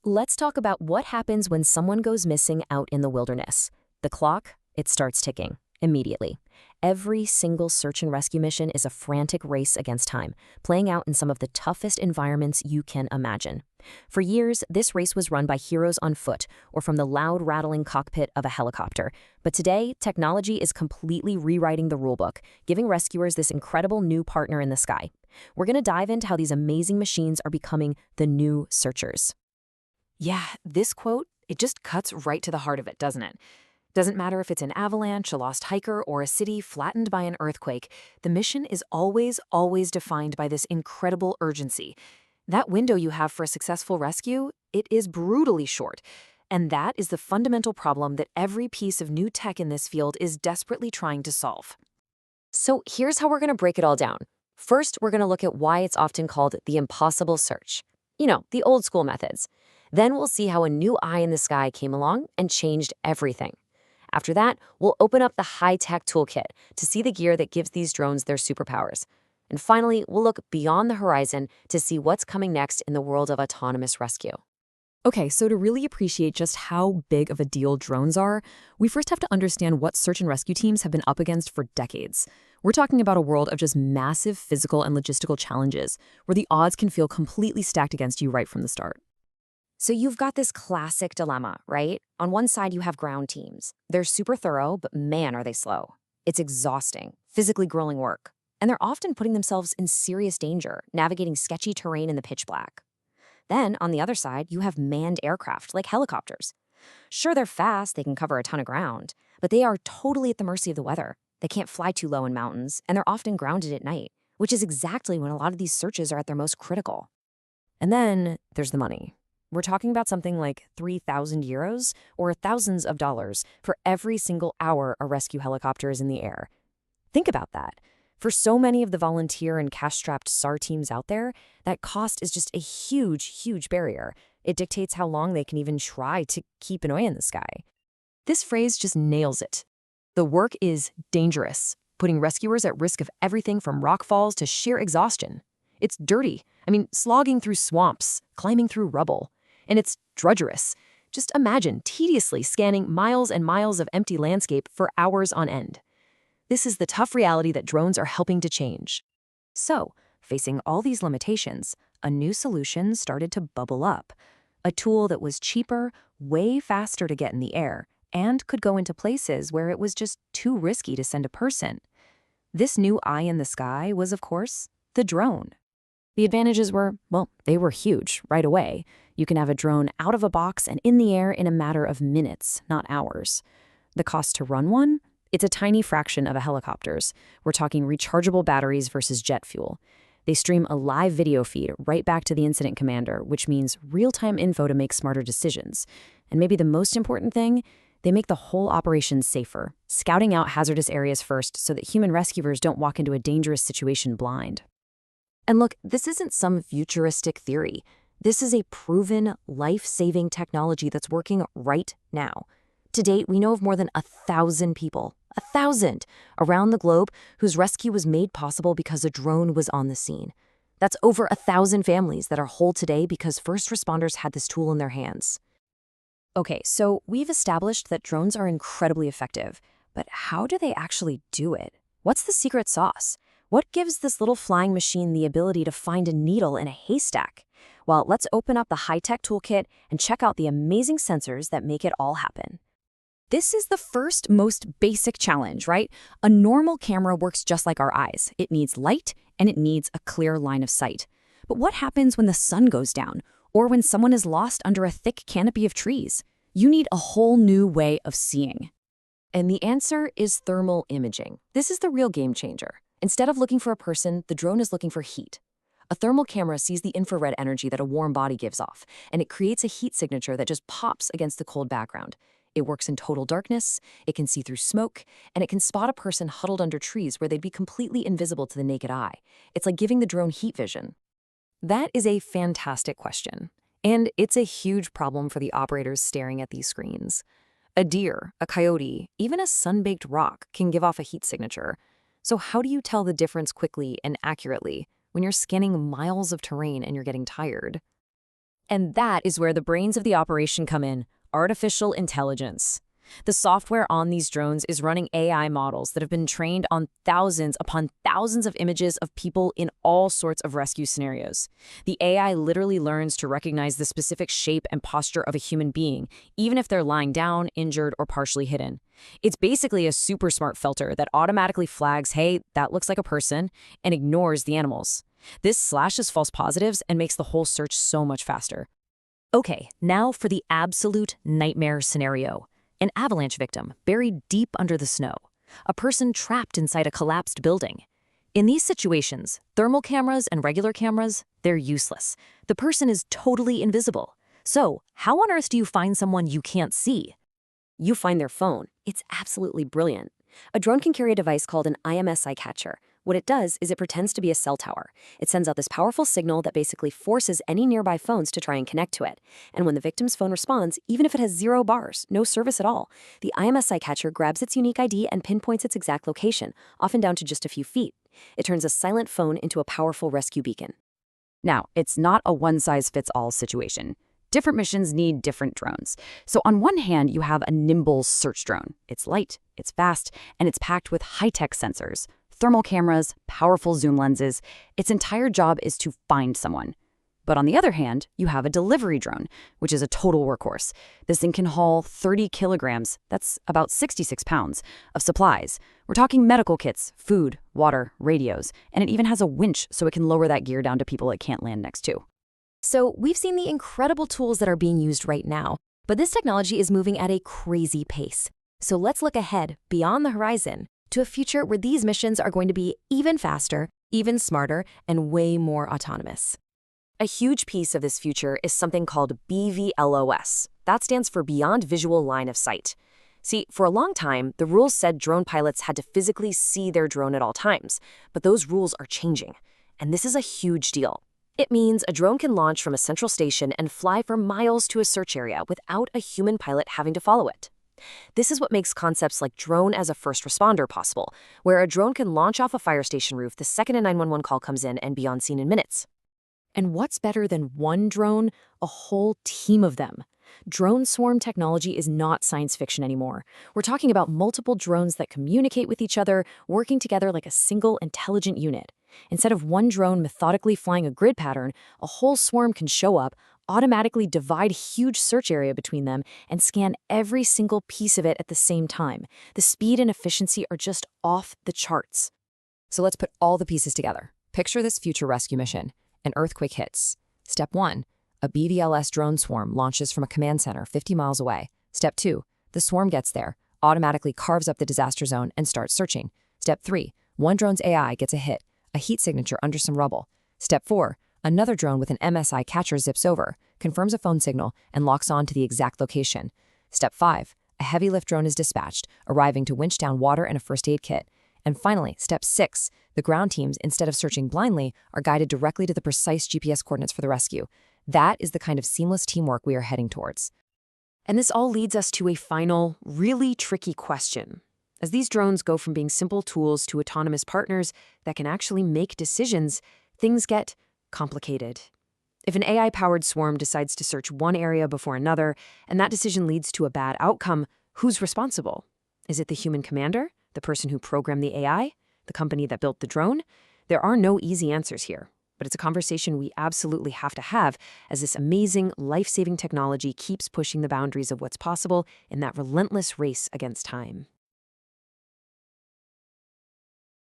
Let's talk about what happens when someone goes missing out in the wilderness. The clock, it starts ticking immediately. Every single search and rescue mission is a frantic race against time, playing out in some of the toughest environments you can imagine. For years, this race was run by heroes on foot or from the loud, rattling cockpit of a helicopter. But today, technology is completely rewriting the rulebook, giving rescuers this incredible new partner in the sky. We're going to dive into how these amazing machines are becoming the new searchers. Yeah, this quote, it just cuts right to the heart of it, doesn't it? Doesn't matter if it's an avalanche, a lost hiker, or a city flattened by an earthquake, the mission is always defined by this incredible urgency. That window you have for a successful rescue, it is brutally short. And that is the fundamental problem that every piece of new tech in this field is desperately trying to solve. So here's how we're going to break it all down. First, we're going to look at why it's often called the impossible search. The old school methods. Then we'll see how a new eye in the sky came along and changed everything. After that, we'll open up the high-tech toolkit to see the gear that gives these drones their superpowers. And finally, we'll look beyond the horizon to see what's coming next in the world of autonomous rescue. Okay, so to really appreciate just how big of a deal drones are, we first have to understand what search and rescue teams have been up against for decades. We're talking about a world of just massive physical and logistical challenges, where the odds can feel completely stacked against you right from the start. So you've got this classic dilemma, right? On one side, you have ground teams. They're super thorough, but man, are they slow. It's exhausting, physically grueling work. And they're often putting themselves in serious danger, navigating sketchy terrain in the pitch black. Then, on the other side, you have manned aircraft, like helicopters. Sure, they're fast, they can cover a ton of ground, but they are totally at the mercy of the weather. They can't fly too low in mountains, and they're often grounded at night, which is exactly when a lot of these searches are at their most critical. And then there's the money. We're talking about something like 3,000 euros or thousands of dollars for every single hour a rescue helicopter is in the air. Think about that. For so many of the volunteer and cash-strapped SAR teams out there, that cost is just a huge barrier. It dictates how long they can even try to keep an eye in the sky. This phrase just nails it. The work is dangerous, putting rescuers at risk of everything from rock falls to sheer exhaustion. It's dirty. Slogging through swamps, climbing through rubble. And it's drudgerous. Just imagine tediously scanning miles and miles of empty landscape for hours on end. This is the tough reality that drones are helping to change. So, facing all these limitations, a new solution started to bubble up. A tool that was cheaper, way faster to get in the air, and could go into places where it was just too risky to send a person. This new eye in the sky was, of course, the drone. The advantages were, well, they were huge right away. You can have a drone out of a box and in the air in a matter of minutes, not hours. The cost to run one? It's a tiny fraction of a helicopter's. We're talking rechargeable batteries versus jet fuel. They stream a live video feed right back to the incident commander, which means real-time info to make smarter decisions. And maybe the most important thing, they make the whole operation safer, scouting out hazardous areas first so that human rescuers don't walk into a dangerous situation blind. And look, this isn't some futuristic theory. This is a proven, life-saving technology that's working right now. To date, we know of more than 1,000 people, 1,000, around the globe whose rescue was made possible because a drone was on the scene. That's over 1,000 families that are whole today because first responders had this tool in their hands. Okay, so we've established that drones are incredibly effective, but how do they actually do it? What's the secret sauce? What gives this little flying machine the ability to find a needle in a haystack? Well, let's open up the high-tech toolkit and check out the amazing sensors that make it all happen. This is the first, most basic challenge, right? A normal camera works just like our eyes. It needs light, and it needs a clear line of sight. But what happens when the sun goes down, or when someone is lost under a thick canopy of trees? You need a whole new way of seeing. And the answer is thermal imaging. This is the real game changer. Instead of looking for a person, the drone is looking for heat. A thermal camera sees the infrared energy that a warm body gives off, and it creates a heat signature that just pops against the cold background. It works in total darkness, it can see through smoke, and it can spot a person huddled under trees where they'd be completely invisible to the naked eye. It's like giving the drone heat vision. That is a fantastic question, and it's a huge problem for the operators staring at these screens. A deer, a coyote, even a sun-baked rock can give off a heat signature. So how do you tell the difference quickly and accurately when you're scanning miles of terrain and you're getting tired? And that is where the brains of the operation come in, artificial intelligence. The software on these drones is running AI models that have been trained on thousands upon thousands of images of people in all sorts of rescue scenarios. The AI literally learns to recognize the specific shape and posture of a human being, even if they're lying down, injured, or partially hidden. It's basically a super smart filter that automatically flags, hey, that looks like a person, and ignores the animals. This slashes false positives and makes the whole search so much faster. Okay, now for the absolute nightmare scenario. An avalanche victim buried deep under the snow. A person trapped inside a collapsed building. In these situations, thermal cameras and regular cameras, they're useless. The person is totally invisible. So, how on earth do you find someone you can't see? You find their phone. It's absolutely brilliant. A drone can carry a device called an IMSI catcher. What it does is it pretends to be a cell tower. It sends out this powerful signal that basically forces any nearby phones to try and connect to it. And when the victim's phone responds, even if it has 0 bars, no service at all, the IMSI catcher grabs its unique ID and pinpoints its exact location, often down to just a few feet. It turns a silent phone into a powerful rescue beacon. Now, it's not a one-size-fits-all situation. Different missions need different drones. So on one hand, you have a nimble search drone. It's light, it's fast, and it's packed with high-tech sensors, thermal cameras, powerful zoom lenses. Its entire job is to find someone. But on the other hand, you have a delivery drone, which is a total workhorse. This thing can haul 30 kilograms, that's about 66 pounds, of supplies. We're talking medical kits, food, water, radios, and it even has a winch so it can lower that gear down to people it can't land next to. So we've seen the incredible tools that are being used right now, but this technology is moving at a crazy pace. So let's look ahead, beyond the horizon, to a future where these missions are going to be even faster, even smarter, and way more autonomous. A huge piece of this future is something called BVLOS. That stands for Beyond Visual Line of Sight. See, for a long time, the rules said drone pilots had to physically see their drone at all times, but those rules are changing. And this is a huge deal. It means a drone can launch from a central station and fly for miles to a search area without a human pilot having to follow it. This is what makes concepts like drone as a first responder possible, where a drone can launch off a fire station roof the second a 911 call comes in and be on scene in minutes. And what's better than one drone? A whole team of them. Drone swarm technology is not science fiction anymore. We're talking about multiple drones that communicate with each other, working together like a single intelligent unit. Instead of one drone methodically flying a grid pattern, a whole swarm can show up, automatically divide a huge search area between them, and scan every single piece of it at the same time. The speed and efficiency are just off the charts. So let's put all the pieces together. Picture this future rescue mission. An earthquake hits. Step 1. A BVLS drone swarm launches from a command center 50 miles away. Step 2. The swarm gets there, automatically carves up the disaster zone, and starts searching. Step 3. One drone's AI gets a hit, a heat signature under some rubble. Step 4. Another drone with an MSI catcher zips over, confirms a phone signal, and locks on to the exact location. Step 5. A heavy lift drone is dispatched, arriving to winch down water and a first aid kit. And finally, Step 6. The ground teams, instead of searching blindly, are guided directly to the precise GPS coordinates for the rescue. That is the kind of seamless teamwork we are heading towards. And this all leads us to a final, really tricky question. As these drones go from being simple tools to autonomous partners that can actually make decisions, things get complicated. If an AI-powered swarm decides to search one area before another, and that decision leads to a bad outcome, who's responsible? Is it the human commander? The person who programmed the AI? The company that built the drone? There are no easy answers here, but it's a conversation we absolutely have to have as this amazing, life-saving technology keeps pushing the boundaries of what's possible in that relentless race against time.